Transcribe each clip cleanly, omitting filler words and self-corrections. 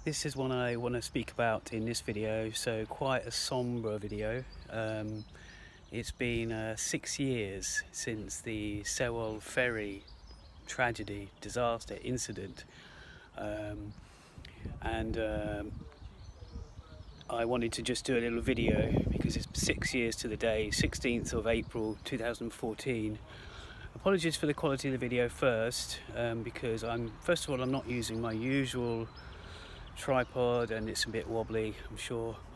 This is one I want to speak about in this video, so quite a sombre video. It's been 6 years since the Sewol Ferry tragedy, disaster, incident, and I wanted to just do a little video because it's 6 years to the day, 16th of April 2014. Apologies for the quality of the video first, because first of all I'm not using my usual tripod and it's a bit wobbly.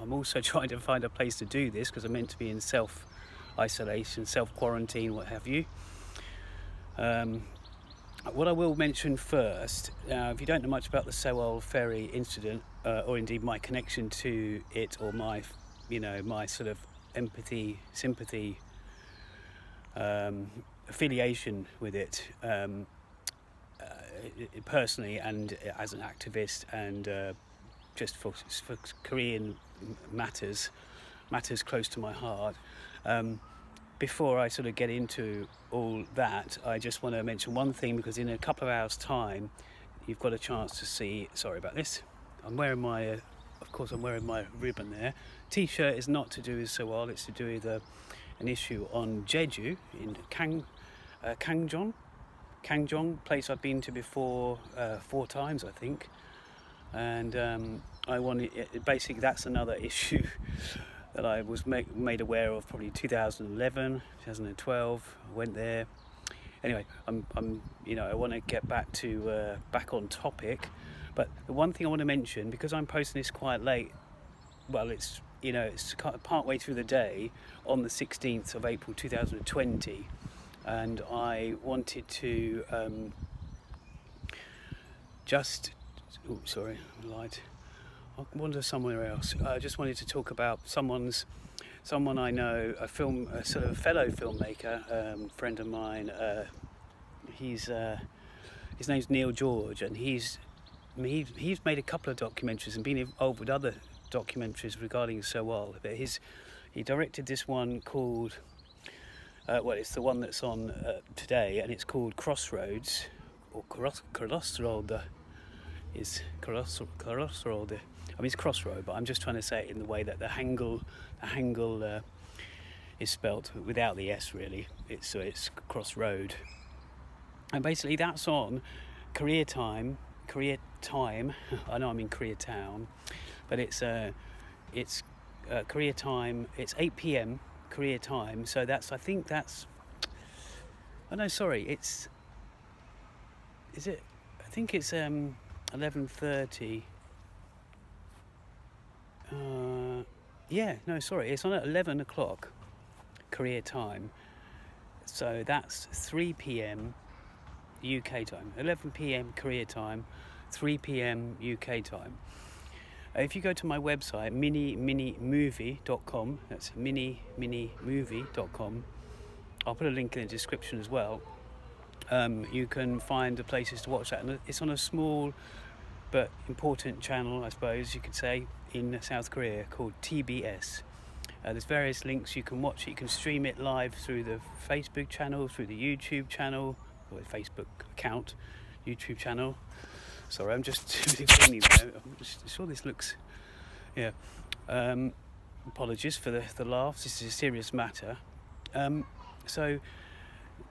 I'm also trying to find a place to do this because I'm meant to be in self-isolation, self-quarantine, what have you. What I will mention first, if you don't know much about the Sewol Ferry incident, or indeed my connection to it, or my sort of empathy, sympathy, affiliation with it, personally and as an activist, and just for Korean matters close to my heart. Before I sort of get into all that, I just want to mention one thing, because in a couple of hours time you've got a chance to see, sorry about this, I'm wearing my of course I'm wearing my ribbon there. T-shirt is not to do with Sewol, it's to do with an issue on Jeju in Kangjeong, place I've been to before 4 times I think, and I wanted, basically that's another issue that I was made aware of probably 2011, 2012. I went there. Anyway, I want to get back on topic. But the one thing I want to mention, because I'm posting this quite late, well, it's kind of part way through the day on the 16th of April 2020, and I wanted to I'll wander somewhere else. I just wanted to talk about someone I know, a sort of fellow filmmaker, friend of mine. His name's Neil George, and he's made a couple of documentaries and been involved with other documentaries regarding Sewol. But he directed this one called, it's the one that's on today, and it's called Crossroads, or Crossroads. Is Crossroad. I mean, it's Crossroad, but I'm just trying to say it in the way that the Hangul is spelt without the S, really. It's Crossroad, and basically that's on Korea time. I know I'm in Koreatown, but it's Korea time. It's 8 p.m. Korea time, so I think it's. Is it? I think it's 11:30. It's on at 11 o'clock Korea time, so that's 3 p.m. UK time. 11 p.m. Korea time, 3 p.m. UK time. If you go to my website, minimovie.com, that's minimovie.com, I'll put a link in the description as well. You can find the places to watch that, and it's on a small but important channel, I suppose you could say, in South Korea called TBS. There's various links you can watch it. You can stream it live through the Facebook channel, through the YouTube channel, or the Facebook account, YouTube channel. Sorry, I'm just cleaning now. I'm just sure this looks, apologies for the laughs. This is a serious matter. So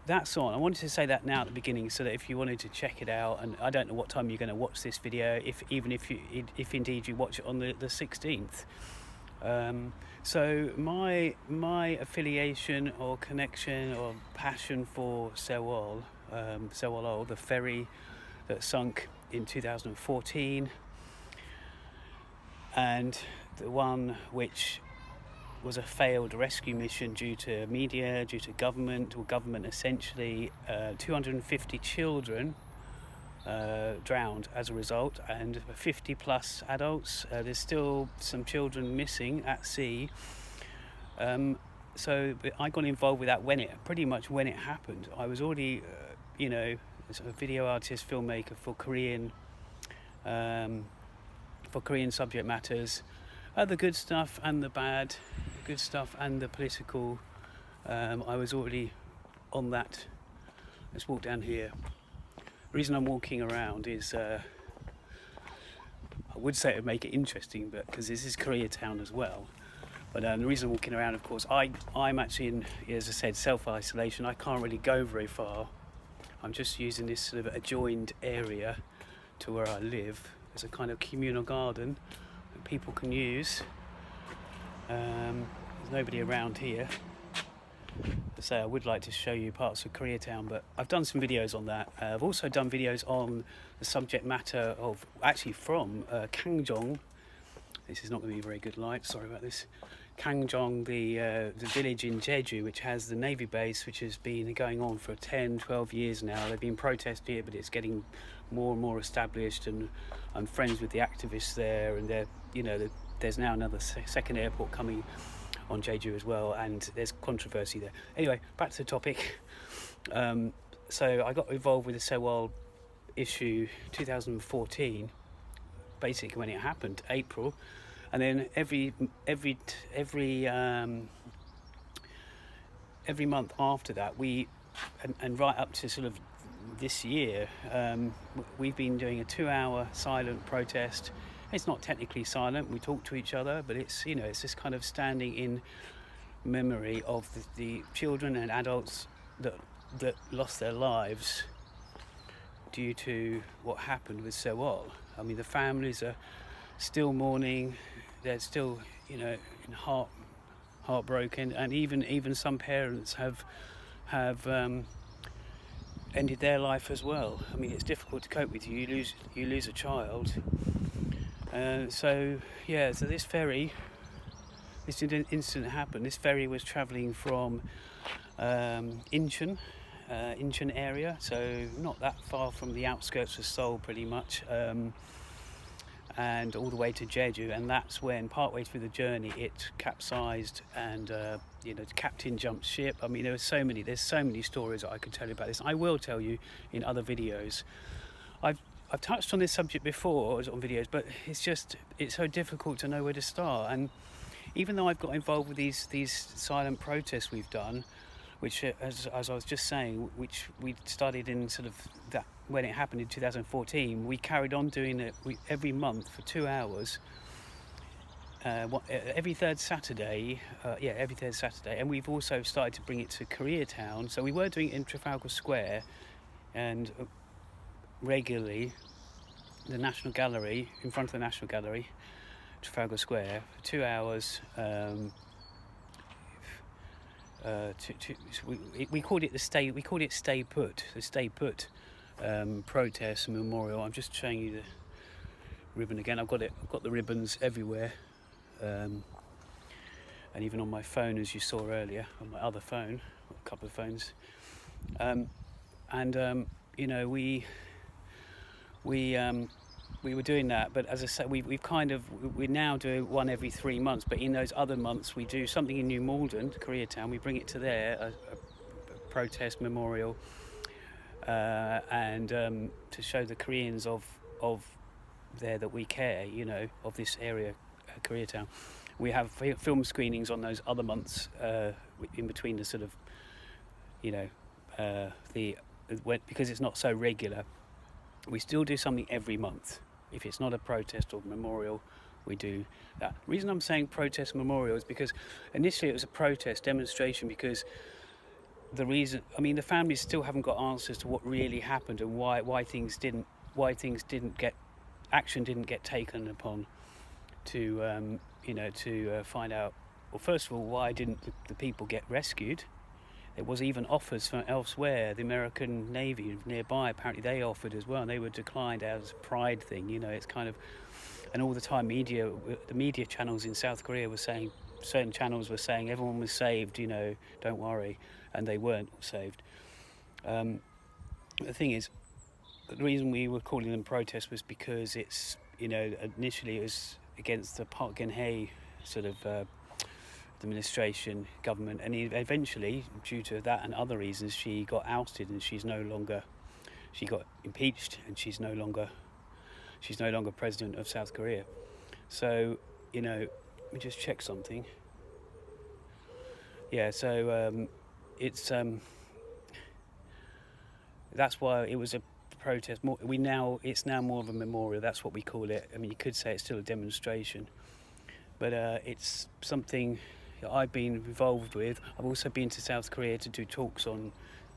that's on. I wanted to say that now at the beginning, so that if you wanted to check it out, and I don't know what time you're going to watch this video, if indeed you watch it on the 16th. So my affiliation or connection or passion for Sewol, the ferry that sunk in 2014, and the one which was a failed rescue mission due to media, due to government essentially. 250 children drowned as a result, and 50 plus adults. There's still some children missing at sea. So I got involved with that when it happened. I was already, as a video artist, filmmaker for Korean subject matters. The good stuff and the bad, the good stuff and the political. I was already on that. Let's walk down here. The reason I'm walking around is I would say it would make it interesting, but because this is Koreatown as well. But the reason I'm walking around, of course, I'm actually in, as I said, self-isolation. I can't really go very far. I'm just using this sort of adjoined area to where I live as a kind of communal garden that people can use. There's nobody around here. As I say, I would like to show you parts of Koreatown, but I've done some videos on that. I've also done videos on the subject matter of, actually from Kangjong. This is not going to be a very good light, sorry about this. Kangjong, the village in Jeju, which has the Navy base, which has been going on for 10, 12 years now. They've been protesting here, but it's getting more and more established, and I'm friends with the activists there, and there's now another second airport coming on Jeju as well, and there's controversy there. Anyway, back to the topic. So I got involved with the Sewol issue 2014, basically when it happened, April, and then every month after that, and right up to sort of this year, we've been doing a 2-hour silent protest. It's not technically silent, we talk to each other, but it's this kind of standing in memory of the children and adults that lost their lives due to what happened with Sewol. I mean, the families are still mourning, they're still heartbroken, and even some parents have ended their life as well. I mean, it's difficult to cope with. You lose a child. So this ferry, this incident happened. This ferry was travelling from Incheon area, so not that far from the outskirts of Seoul, pretty much, and all the way to Jeju. And that's when, partway through the journey, it capsized, and the captain jumped ship. I mean, there's so many stories that I could tell you about this. I will tell you in other videos. I've touched on this subject before on videos, but it's so difficult to know where to start. And even though I've got involved with these silent protests we've done, which, as I was just saying, which we started in sort of that when it happened in 2014, we carried on doing it every month for 2 hours, every third Saturday, and we've also started to bring it to Koreatown. So we were doing it in Trafalgar Square, and regularly the National Gallery, in front of the National Gallery, Trafalgar Square, for 2 hours. We called it Stay Put, the Stay Put protest memorial. I'm just showing you the ribbon again. I've got the ribbons everywhere, and even on my phone, as you saw earlier, on my other phone, a couple of phones, we were doing that, but as I said, we now do one every 3 months, but in those other months we do something in New Malden, Koreatown. We bring it to there, a protest memorial, and to show the Koreans of there that we care, of this area, Koreatown. We have film screenings on those other months, in between the sort of, because it's not so regular. We still do something every month. If it's not a protest or memorial, we do that. The reason I'm saying protest memorial is because initially it was a protest demonstration, because the families still haven't got answers to what really happened and why things didn't get taken upon to find out. Well, first of all, why didn't the people get rescued? There was even offers from elsewhere. The American Navy nearby, apparently they offered as well, and they were declined as a pride thing. It's kind of, and all the time the media channels in South Korea were saying, certain channels were saying everyone was saved, don't worry, and they weren't saved. The thing is, the reason we were calling them protests was because it's, initially it was against the Park Geun-hye sort of administration, government, and eventually, due to that and other reasons, she got ousted, and she got impeached, and she's no longer president of South Korea. So, let me just check something. It's that's why it was protest. It's now more of a memorial. That's what we call it. I mean, you could say it's still a demonstration, but it's something that I've been involved with. I've also been to South Korea to do talks on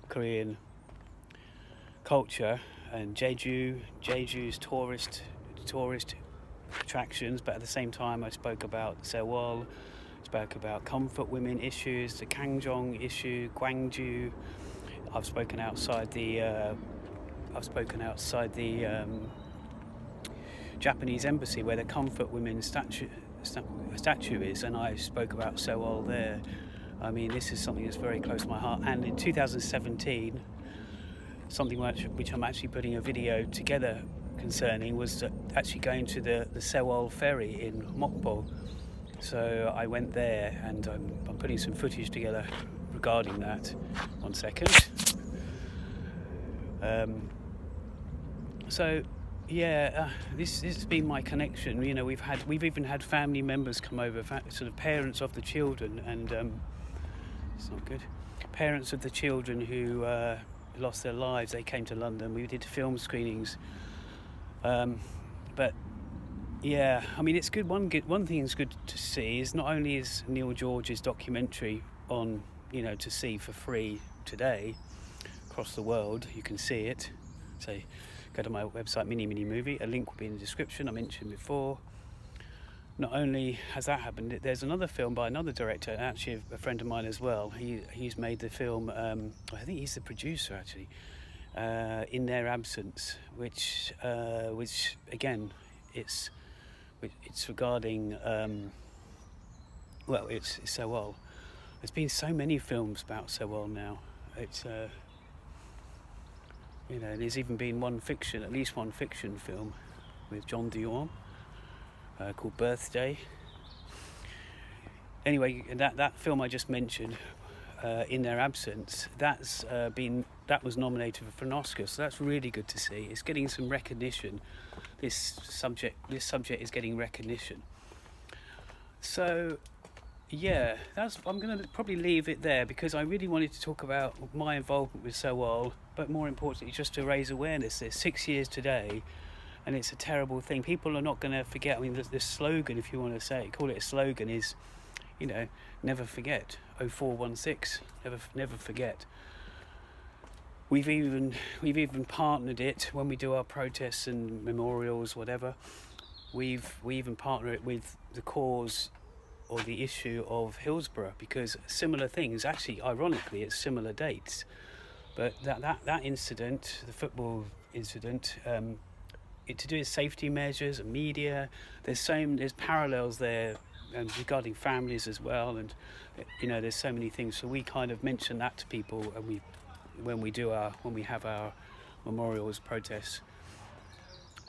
Korean culture and Jeju's tourist attractions, but at the same time I spoke about Sewol, spoke about comfort women issues, the Kangjong issue, Gwangju. I've spoken outside the Japanese embassy where the comfort women statue is, and I spoke about Sewol there. I mean, this is something that's very close to my heart. And in 2017, something which I'm actually putting a video together concerning was actually going to the Sewol Ferry in Mokpo. So I went there, and I'm putting some footage together regarding that. 1 second. So yeah, this has been my connection. You know, we've even had family members come over, sort of parents of the children, and it's not good. Parents of the children who lost their lives. They came to London. We did film screenings. But yeah, I mean, it's good. One thing that's good to see is not only is Neil George's documentary on, you know, to see for free today across the world. You can see it. So go to my website, Mini Movie. A link will be in the description. I mentioned before. Not only has that happened, there's another film by another director, actually a friend of mine as well. He's made the film. I think he's the producer actually. In Their Absence, which again, it's regarding it's Sewol. There's been so many films about Sewol now. It's you know, there's even been at least one fiction film with John Dion called Birthday. Anyway, that film I just mentioned, In Their Absence, that was nominated for an Oscar, so that's really good to see. It's getting some recognition. This subject is getting recognition. So yeah, I'm going to probably leave it there, because I really wanted to talk about my involvement with Sewol, but more importantly just to raise awareness. There's 6 years today, and it's a terrible thing. People are not going to forget. I mean, the slogan, if you want to call it a slogan, is, you know, never forget. 0416, never forget. We've even partnered it when we do our protests and memorials, whatever. We even partner it with the cause or the issue of Hillsborough, because similar things, actually ironically it's similar dates, but that incident, the football incident, to do with safety measures and media, there's parallels there, and regarding families as well, and you know, there's so many things. So we kind of mention that to people, and when we have our memorials, protests.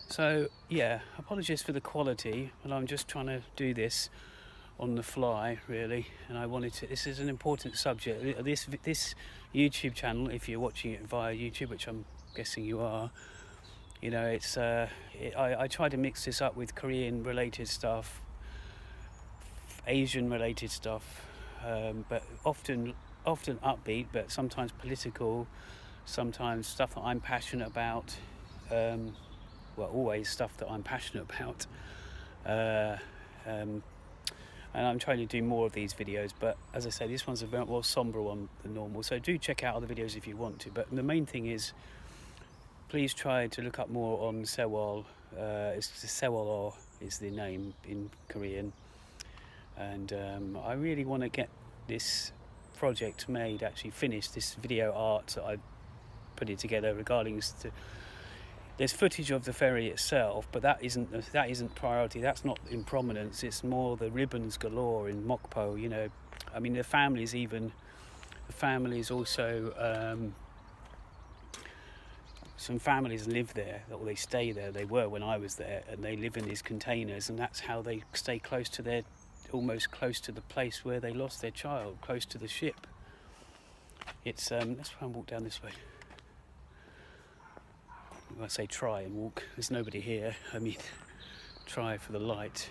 So yeah, apologies for the quality, but I'm just trying to do this on the fly, really, and I wanted to. This is an important subject. This YouTube channel, if you're watching it via YouTube, which I'm guessing you are, you know, it's I try to mix this up with Korean related stuff, Asian related stuff, but often upbeat, but sometimes political, sometimes stuff that I'm passionate about. Always stuff that I'm passionate about. And I'm trying to do more of these videos, but as I say, this one's a bit more sombre one than normal, so do check out other videos if you want to. But the main thing is, please try to look up more on Sewol. Sewol is the name in Korean, and I really want to get this project made, actually finished, this video art that I put it together regarding there's footage of the ferry itself, but that isn't priority. That's not in prominence. It's more the ribbons galore in Mokpo. You know, I mean, the families also. Some families live there, or they stay there. They were when I was there, and they live in these containers, and that's how they stay almost close to the place where they lost their child, close to the ship. It's let's try and walk down this way. I say try and walk, there's nobody here. I mean, try for the light.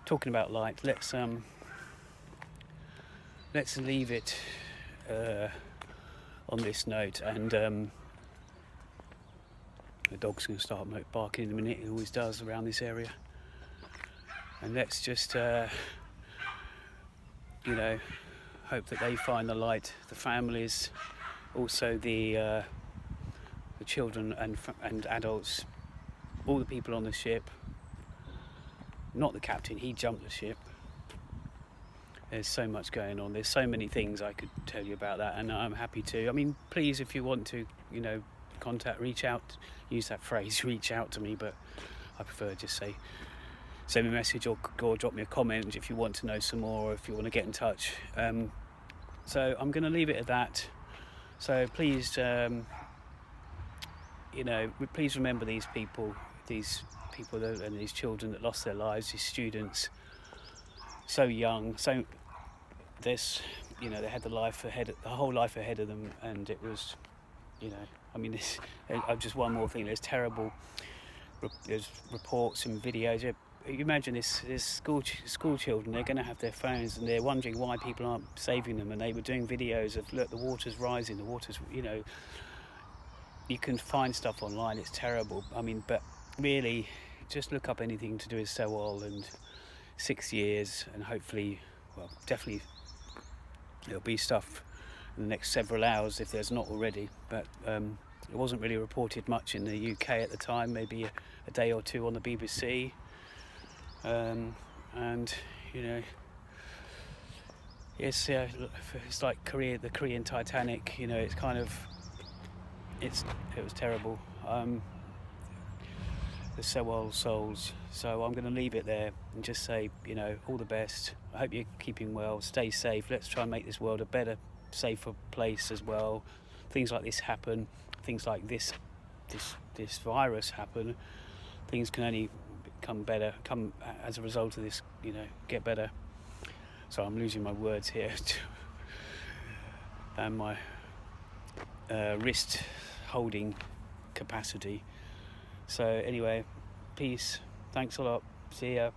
Talking about light, let's leave it on this note, and The dog's going to start barking in a minute. It always does around this area. And let's just, you know, hope that they find the light. The families, also the children and adults, all the people on the ship. Not the captain, he jumped the ship. There's so much going on. There's so many things I could tell you about that, and I'm happy to. I mean, please, if you want to, you know, reach out, use that phrase, reach out to me, but I prefer just say, send me a message or drop me a comment if you want to know some more, or if you want to get in touch. So I'm going to leave it at that. So please, you know, please remember these people and these children that lost their lives, these students, so young, so this, you know, they had the whole life ahead of them, and it was, you know, I mean, just one more thing. There's reports and videos. You imagine this school children. They're going to have their phones, and they're wondering why people aren't saving them. And they were doing videos of, look, the water's rising. The water's, you know, you can find stuff online. It's terrible. I mean, but really, just look up anything to do with Sewol and 6 years, and hopefully, well, definitely there'll be stuff in the next several hours if there's not already. But it wasn't really reported much in the UK at the time, maybe a day or two on the BBC. And you know, it's like the Korean Titanic. You know, it's kind of, it was terrible. The Sewol souls. So I'm going to leave it there and just say, you know, all the best. I hope you're keeping well. Stay safe. Let's try and make this world a better, safer place as well. Things like this happen. Things like this virus happen. Things can only come as a result of this, you know, get better. So I'm losing my words here. And my wrist holding capacity. So anyway, peace. Thanks a lot. See ya.